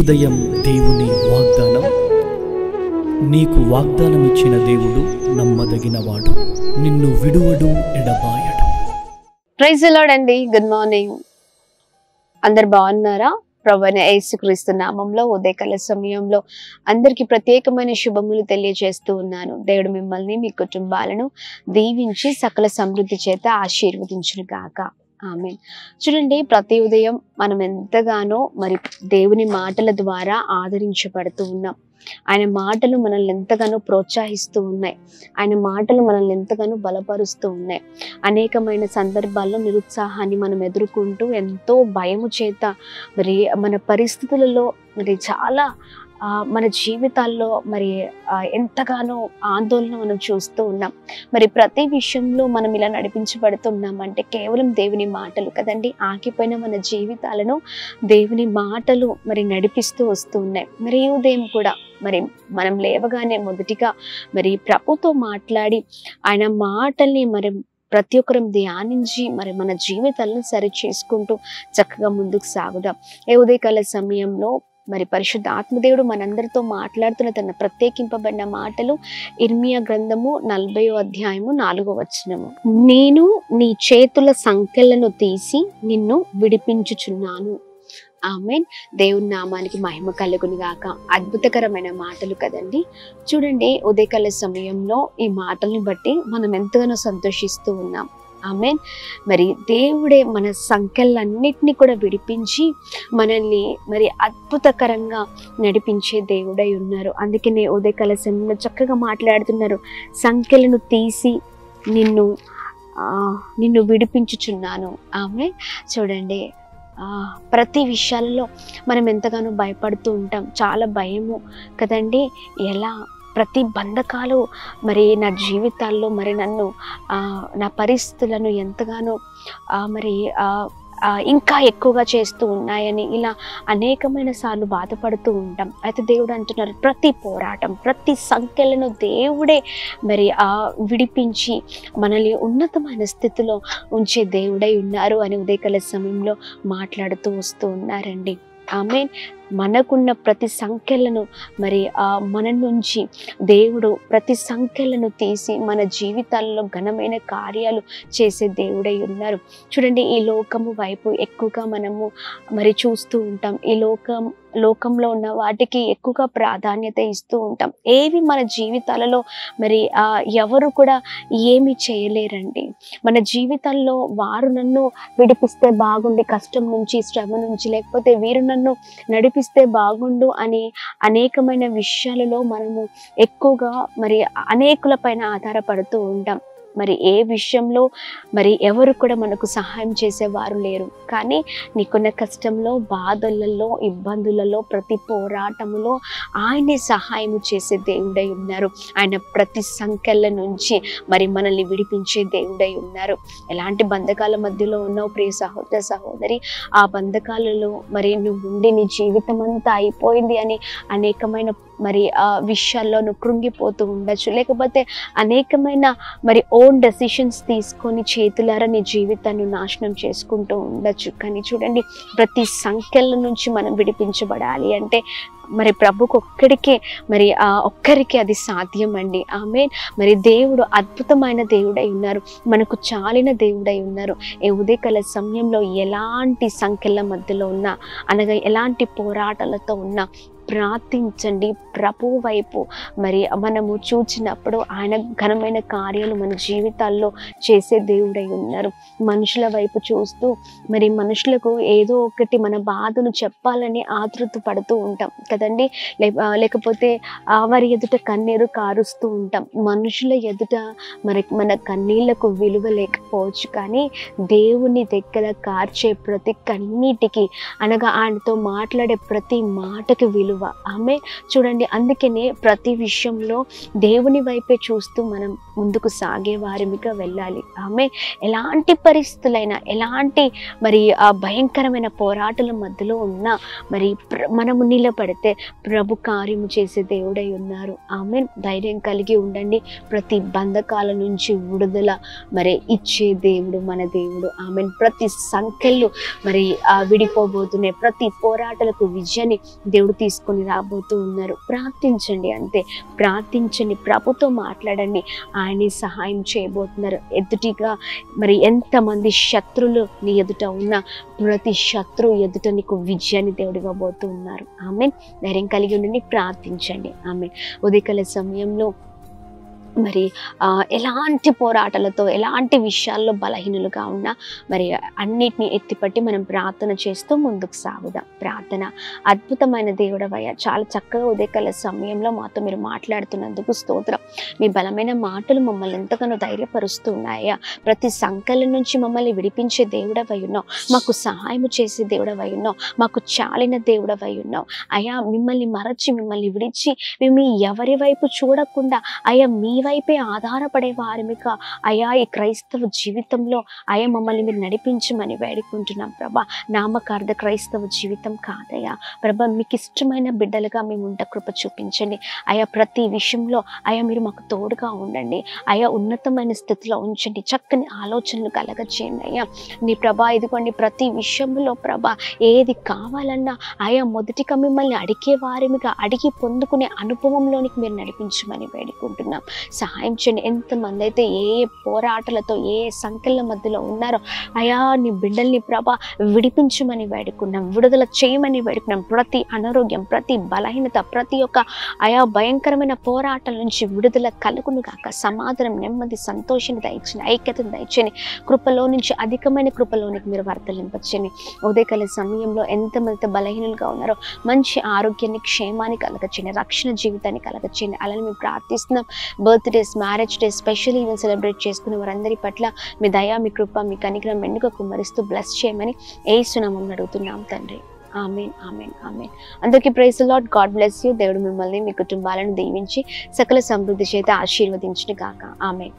ఉదయం దేవుని వాగ్దానం. నీకు వాగ్దానం ఇచ్చిన దేవుడు నమ్మదగినవాడు, నిన్ను విడువడు, ఎడబాయడు. ప్రైజ్ ది లార్డ్ అండి. Good morning. అందరు బాగున్నారా? ప్రభువైన యేసుక్రీస్తు నామంలో ఉదయకాల సమయంలో అందరికీ ప్రత్యేకమైన శుభములు తెలియజేస్తూ ఉన్నాను. దేవుడు మిమ్మల్ని, మీ కుటుంబాలను దీవించి సకల సమృద్ధి చేత ఆశీర్వదించును గాక. ఆమేన్. చూడండి, ప్రతి ఉదయం మనం ఎంతగానో మరి దేవుని మాటల ద్వారా ఆదరించబడుతూ ఉన్నాం. ఆయన మాటలు మనల్ని ఎంతగానో ప్రోత్సహిస్తూ ఉన్నాయి. ఆయన మాటలు మనల్ని ఎంతగానో బలపరుస్తూ ఉన్నాయి. అనేకమైన సందర్భాల్లో నిరుత్సాహాన్ని మనం ఎదుర్కొంటూ ఎంతో భయము చేత మరి మన పరిస్థితులలో మరి చాలా మన జీవితాల్లో మరి ఎంతగానో ఆందోళన మనం చూస్తూ ఉన్నాం. మరి ప్రతి విషయంలో మనం ఇలా నడిపించబడుతున్నామంటే కేవలం దేవుని మాటలు కదండి. ఆగిపోయిన మన జీవితాలను దేవుని మాటలు మరి నడిపిస్తూ వస్తూ ఉన్నాయి. మరి ఈ ఉదయం కూడా మరి మనం లేవగానే మొదటిగా మరి ప్రభుతో మాట్లాడి ఆయన మాటల్ని మరి ప్రతి ఒక్కరం ధ్యానించి మరి మన జీవితాలను సరి చేసుకుంటూ చక్కగా ముందుకు సాగుదాం. ఏ ఉదయకాల సమయంలో మరి పరిశుద్ధ ఆత్మదేవుడు మనందరితో మాట్లాడుతున్న తన ప్రత్యేకింపబడిన మాటలు ఇర్మియా గ్రంథము 40వ అధ్యాయము 4వ వచనము. నేను నీ చేతుల సంకెళ్లను తీసి నిన్ను విడిపించుచున్నాను. ఆమేన్. దేవుని నామానికి మహిమ కలుగును గాక. అద్భుతకరమైన మాటలు కదండి. చూడండి, ఉదయకాల సమయంలో ఈ మాటల్ని బట్టి మనం ఎంతగానో సంతోషిస్తూ ఉన్నాం. ఆమేన్. మరి దేవుడే మన సంఖ్యలన్నిటినీ కూడా విడిపించి మనల్ని మరి అద్భుతకరంగా నడిపించే దేవుడై ఉన్నారు. అందుకనే ఉదయకాల సమయంలో చక్కగా మాట్లాడుతున్నారు. సంఖ్యలను తీసి నిన్ను విడిపించుచున్నాను. ఆమేన్. చూడండి, ప్రతి విషయాలలో మనం ఎంతగానో భయపడుతూ ఉంటాం. చాలా భయము కదండి. ఎలా ప్రతి బంధకాలు మరి నా జీవితాల్లో మరి నన్ను నా పరిస్థితులను ఎంతగానో మరి ఇంకా ఎక్కువగా చేస్తూ ఉన్నాయని ఇలా అనేకమైన సార్లు బాధపడుతూ ఉంటాం. అయితే దేవుడు అంటున్నారు, ప్రతి పోరాటం, ప్రతి సంఖ్యలను దేవుడే మరి విడిపించి మనల్ని ఉన్నతమైన స్థితిలో ఉంచే దేవుడై ఉన్నారు అని ఉదయకాల సమయంలో మాట్లాడుతూ వస్తూ ఉన్నారండి. ఆమేన్. మనకున్న ప్రతి సంఖ్యలను మరి మన నుంచి దేవుడు ప్రతి సంఖ్యలను తీసి మన జీవితాల్లో ఘనమైన కార్యాలు చేసే దేవుడై ఉన్నారు. చూడండి, ఈ లోకము వైపు ఎక్కువగా మనము మరి చూస్తూ ఉంటాం. ఈ లోకంలో ఉన్న వాటికి ఎక్కువగా ప్రాధాన్యత ఇస్తూ ఉంటాం. ఏవి మన జీవితాలలో మరి ఎవరు కూడా ఏమి చేయలేరండి. మన జీవితాల్లో వారు నన్ను విడిపిస్తే బాగుండి, కష్టం నుంచి, శ్రమ నుంచి, లేకపోతే వీరు నన్ను నడిపిస్తే బాగుండు అని అనేకమైన విషయాలలో మనము ఎక్కువగా మరి అనేకుల పైన ఆధారపడుతూ ఉంటాం. మరి ఏ విషయంలో మరి ఎవరు కూడా మనకు సహాయం చేసేవారు లేరు. కానీ నీకున్న కష్టంలో, బాధలలో, ఇబ్బందులలో, ప్రతి పోరాటములో ఆయనే సహాయం చేసే దేవుడై ఉన్నారు. ఆయన ప్రతి సంఖ్యల నుంచి మరి మనల్ని విడిపించే దేవుడై ఉన్నారు. ఎలాంటి బంధకాల మధ్యలో ఉన్నావు ప్రియ సహోదర సహోదరి, ఆ బంధకాలలో మరి నువ్వు ఉండి నీ జీవితం అంతా అయిపోయింది అని అనేకమైన మరి విషయాల్లో నువ్వు కృంగిపోతూ ఉండొచ్చు. లేకపోతే అనేకమైన మరి ఓన్ డెసిషన్స్ తీసుకొని చేతులారా నీ జీవితాన్ని నాశనం చేసుకుంటూ ఉండొచ్చు. కానీ చూడండి, ప్రతి సంఖ్యల నుంచి మనం విడిపించబడాలి అంటే మరి ప్రభుకు ఒక్కరికి అది సాధ్యం అండి. ఆమేన్. మరి దేవుడు అద్భుతమైన దేవుడై ఉన్నారు. మనకు చాలిన దేవుడై ఉన్నారు. ఈ ఉదయకాల సమయంలో ఎలాంటి సంఖ్యల మధ్యలో ఉన్నా, అనగా ఎలాంటి పోరాటాలతో ఉన్నా ప్రార్థించండి. ప్రభు వైపు మరి మనము చూచినప్పుడు ఆయన ఘనమైన కార్యాలు మన జీవితాల్లో చేసే దేవుడై ఉన్నారు. మనుషుల వైపు చూస్తూ మరి మనుషులకు ఏదో ఒకటి మన బాధను చెప్పాలని ఆతృత పడుతూ ఉంటాం కదండి. లేకపోతే వారి ఎదుట కన్నీరు కారుస్తూ ఉంటాం. మనుషుల ఎదుట మరి మన కన్నీళ్లకు విలువ లేకపోవచ్చు, కానీ దేవుని దగ్గర కార్చే ప్రతి కన్నీటికి, అనగా ఆయనతో మాట్లాడే ప్రతి మాటకి విలువ యెహోవా. ఆమె చూడండి, అందుకనే ప్రతి విషయంలో దేవుని వైపే చూస్తూ మనం ముందుకు సాగే వారిగా వెళ్ళాలి. ఆమె ఎలాంటి పరిస్థితులైనా, ఎలాంటి మరి ఆ భయంకరమైన పోరాటాల మధ్యలో ఉన్నా మరి మనము నిలబడితే ప్రభు కార్యము చేసే దేవుడై ఉన్నారు. ఆమె ధైర్యం కలిగి ఉండండి. ప్రతి బంధకాల నుంచి విడుదల మరి ఇచ్చే దేవుడు మన దేవుడు. ఆమె ప్రతి సంఖ్యలు మరి విడిపోబోతున్నాయి. ప్రతి పోరాటాలకు విజయాన్ని దేవుడు తీసుకొని రాబోతూ ఉన్నారు. ప్రార్థించండి, అంతే ప్రార్థించండి, ప్రభుతో మాట్లాడండి. ఆయనే సహాయం చేయబోతున్నారు. ఎదుటిగా మరి ఎంతమంది శత్రువులు నీ ఎదుట ఉన్నా ప్రతి శత్రువు ఎదుట నీకు విజయాన్ని దేవుడు ఇవ్వబోతూ ఉన్నారు. ఆమెన్. ధైర్యం కలిగి ఉండండి, ప్రార్థించండి. ఆమెన్. ఉదయకాల సమయంలో మరి ఎలాంటి పోరాటాలతో, ఎలాంటి విషయాల్లో బలహీనులుగా ఉన్నా మరి అన్నిటినీ ఎత్తిపట్టి మనం ప్రార్థన చేస్తూ ముందుకు సాగుదాం. ప్రార్థన. అద్భుతమైన దేవుడవయ్యా, చాలా చక్కగా ఉదయకాల సమయంలో మాతో మీరు మాట్లాడుతున్నందుకు స్తోత్రం. మీ బలమైన మాటలు మమ్మల్ని ఎంతగానో ధైర్యపరుస్తూ ఉన్నాయా. ప్రతి సంకలం నుంచి మమ్మల్ని విడిపించే దేవుడవై ఉన్నావు. మాకు సహాయం చేసే దేవుడవై ఉన్నావు. మాకు చాలిన దేవుడవై ఉన్నావు అయ్యా. మిమ్మల్ని మరచి, మిమ్మల్ని విడిచి మేము ఎవరి వైపు చూడకుండా అయ్యా మీ వైపే ఆధారపడే వారిగా అయా ఈ క్రైస్తవ జీవితంలో అయా మమ్మల్ని మీరు నడిపించమని వేడుకుంటున్నాం ప్రభా. నామకార్థ క్రైస్తవ జీవితం కాదయ్యా ప్రభా. మీకు ఇష్టమైన బిడ్డలుగా మేము ఉండ కృప చూపించండి అయా. ప్రతి విషయంలో అయా మీరు మాకు తోడుగా ఉండండి అయా. ఉన్నతమైన స్థితిలో ఉంచండి. చక్కని ఆలోచనలు కలగచేయండి అయ్యా. నీ ప్రభా ఇదిగోండి, ప్రతి విషయంలో ప్రభా ఏది కావాలన్నా అయా మొదటిగా మిమ్మల్ని అడిగే వారిగా అడిగి పొందుకునే అనుభవంలోనికి మీరు నడిపించమని వేడుకుంటున్నాం. సహాయం చేయండి. ఎంతమంది అయితే ఏ పోరాటాలతో, ఏ సంఖ్యల మధ్యలో ఉన్నారో అయా నీ బిడ్డల్ని ప్రభా విడిపించమని వేడుకున్నాం, విడుదల చేయమని వేడుకున్నాం. ప్రతి అనారోగ్యం, ప్రతి బలహీనత, ప్రతి ఒక్క అయా భయంకరమైన పోరాటాల నుంచి విడుదల కలుగును గాక. సమాధానం, నెమ్మది, సంతోషాన్ని దయచేయండి, ఐక్యతను దయచేయండి. కృపలో నుంచి అధికమైన కృపలోనికి మీరు వర్తలింపచేయండి. ఉదయకాల సమయంలో ఎంతమంది బలహీనులుగా ఉన్నారో మంచి ఆరోగ్యాన్ని, క్షేమాన్ని కలగచేయండి, రక్షణ జీవితాన్ని కలగచేయండి. అలానే మేము ప్రార్థిస్తున్నాం. Birthdays, marriage days, special event celebrate చేసుకునే వారందరి పట్ల మీ దయ, మీ కృప, మీ కనికరం మెండుగా కుమ్మరిస్తూ బ్లెస్ చేయమని యేసు నామమున అడుగుతున్నాం తండ్రి. ఆమేన్, ఆమేన్, ఆమేన్. అందరికీ praise the Lord. God bless you. దేవుడు మిమ్మల్ని, మీ కుటుంబాలను దీవించి సకల సమృద్ధి చేత ఆశీర్వదించును గాక. ఆమేన్.